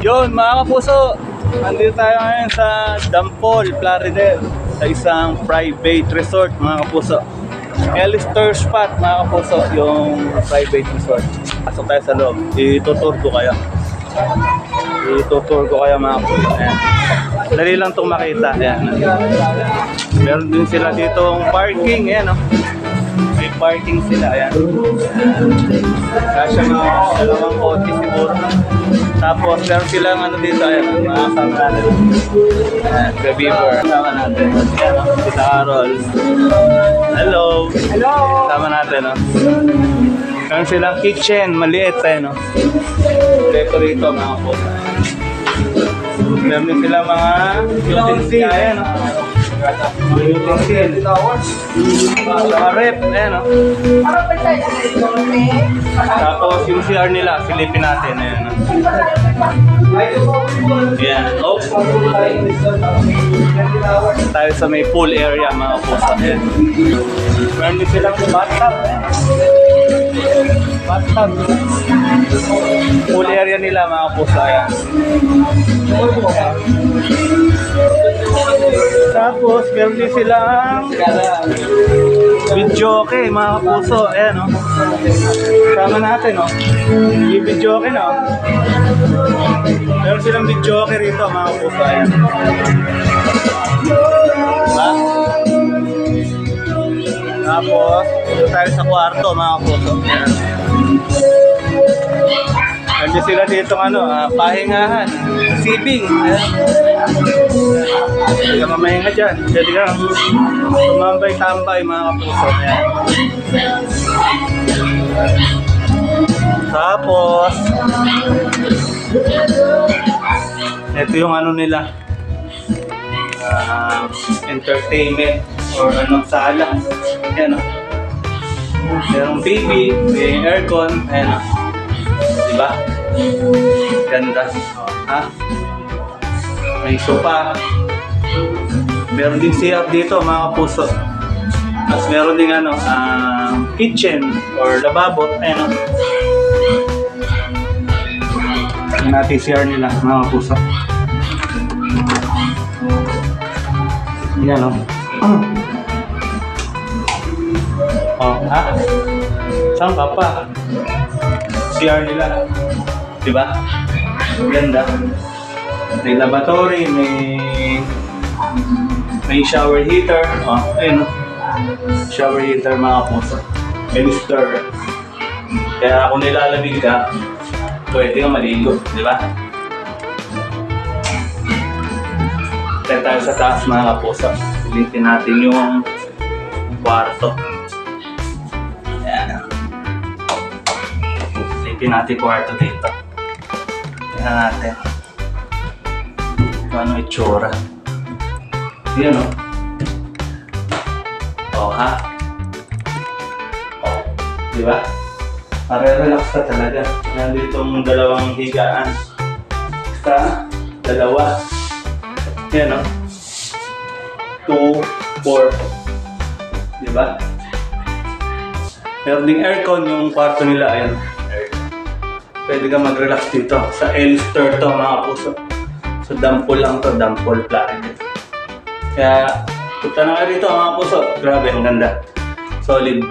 Yun mga kapuso, nandito tayo ngayon sa Dampol, Plaridel, sa isang private resort mga kapuso. Ellister Spot mga kapuso, yung private resort. Pasok tayo sa loob, itutur ko kayo mga kapuso. Ayan. Dali lang itong makita. Ayan. Meron din sila ditong parking. Ayan, oh. May parking sila. Ayan. Kasya mga dalawang kotse siguro. Tapos meron silang ano dito, ayan, mga kasama natin. Ayan, The Beaver, kasama natin. Ayan, si Carol. Hello! Hello! Kasama natin, no? Meron silang kitchen, maliit tayo, no? Rito, mga po. Meron din silang mga utensil, ayan, no? Mga utensil. Mga rep, ayan, no? Tapos yung CR nila, silipin natin, ayan, no? Ayan, oh. Tayo sa may pool area mga pusa. Ayan. Meron din silang bathtub. Bathtub. Pool area nila mga pusa. Ayan. Tapos meron din silang video okay mga puso. Ayan, oh. Sama natin, oh. Yung video okay, no? Meron silang video okay rito mga puso. Ayan. Diba? Tapos dito tayo sa kwarto mga puso. Ayan. Nandiyan sila dito pahingahan, sibing. Ayan. Hindi ka mamahinga dyan. Pwede ka tumambay-tambay mga puso. Ayan. Tapos ito yung nila, entertainment or sala. Ayan, o. Merong TV, may aircon. Ayan, o. Diba? Ganda. Ha? May sofa. Meron din CR dito mga puso. Tapos meron din kitchen or lababo. Ayan, o. Natin CR nila mga puso. Yan, o. Oh, ha? Saan ka pa? CR nila. Diba? Ganda. May lavatory, may shower heater. Oh, ayun, o. Shower heater mga puso. May stir. Kaya kung nilalamig ka, pwede kang maligo, di ba? Kaya tayo sa taas mga kapuso. Silipin natin yung kwarto. Ayan. Silipin natin yung kwarto dito. Tingnan natin. Ano itsura. Yan, o. Oh, ha? Oh, di ba? Pare-relax ka talaga. Nandito yung dalawang higaan. Basta, dalawa. Yan, o. 2, 4. Diba? Meron ding aircon yung kwarto nila. Ayan. Pwede ka mag-relax dito. Sa Ellister to mga puso. So, Dampol lang to. Dampol Plaridel. Kaya, punta na kayo dito mga puso. Grabe, ang ganda. Solid.